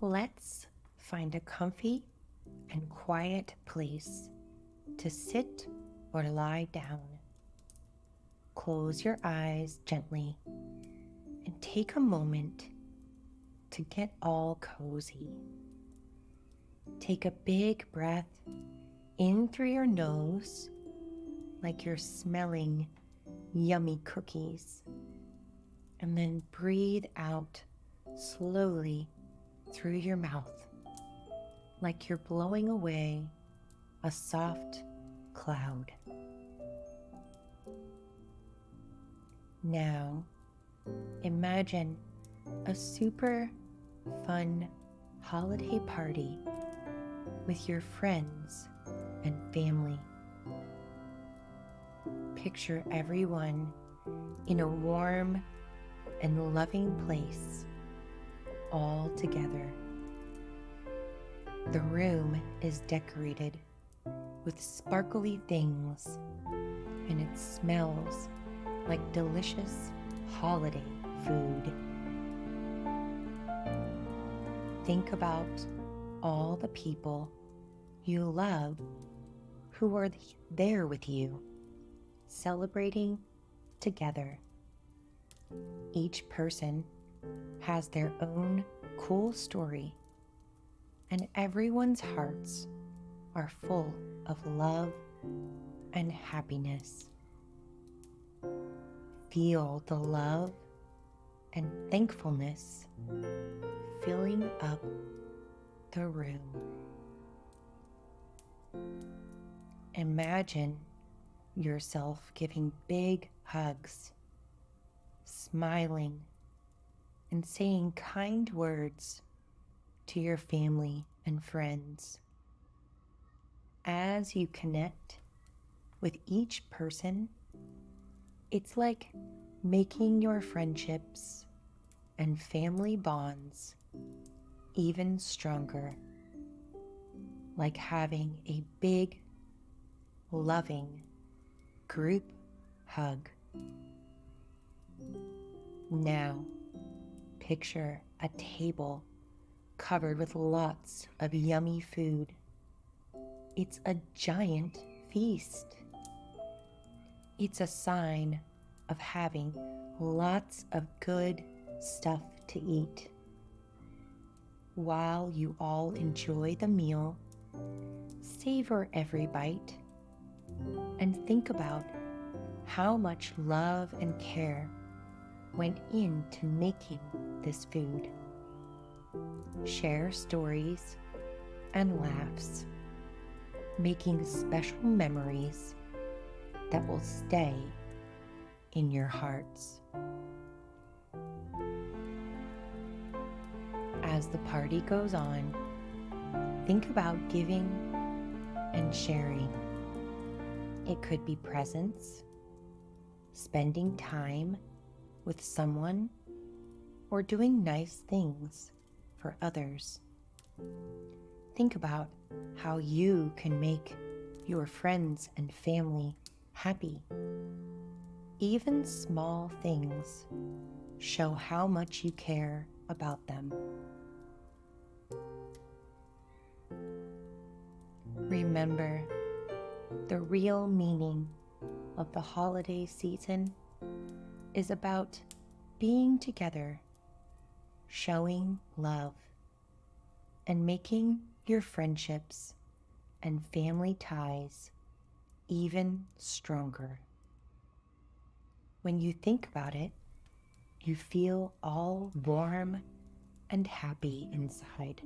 Let's find a comfy and quiet place to sit or lie down. Close your eyes gently and take a moment to get all cozy. Take a big breath in through your nose like you're smelling yummy cookies, and then breathe out slowly through your mouth like you're blowing away a soft cloud. Now, imagine a super fun holiday party with your friends and family. Picture everyone in a warm and loving place, all together. The room is decorated with sparkly things, and it smells like delicious holiday food. Think about all the people you love who are there with you, celebrating together. Each person has their own cool story, and everyone's hearts are full of love and happiness. Feel the love and thankfulness filling up the room. Imagine yourself giving big hugs, smiling, and saying kind words to your family and friends. As you connect with each person, it's like making your friendships and family bonds even stronger, like having a big, loving group hug. Now, picture a table covered with lots of yummy food. It's a giant feast. It's a sign of having lots of good stuff to eat. While you all enjoy the meal, savor every bite and think about how much love and care went into making this food. Share stories and laughs, making special memories that will stay in your hearts. As the party goes on, think about giving and sharing. It could be presents, spending time with someone, or doing nice things for others. Think about how you can make your friends and family happy. Even small things show how much you care about them. Remember, the real meaning of the holiday season is about being together, showing love, and making your friendships and family ties even stronger. When you think about it, you feel all warm and happy inside.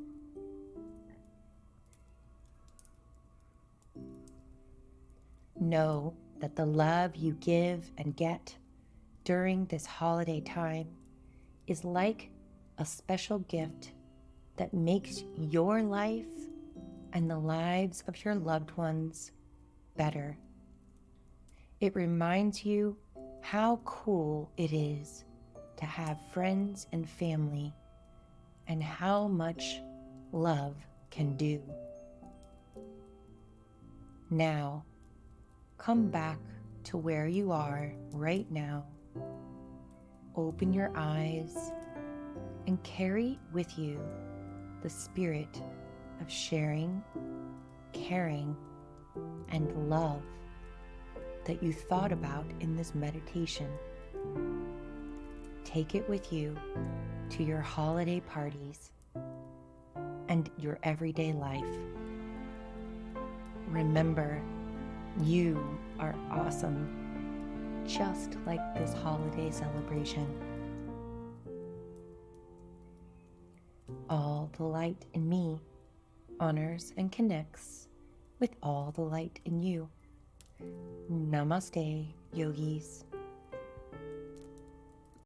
Know that the love you give and get during this holiday time is like a special gift that makes your life and the lives of your loved ones better. It reminds you how cool it is to have friends and family and how much love can do. Now, come back to where you are right now. Open your eyes and carry with you the spirit of sharing, caring, and love that you thought about in this meditation. Take it with you to your holiday parties and your everyday life. Remember, you are awesome, just like this holiday celebration. All the light in me honors and connects with all the light in you. Namaste, yogis.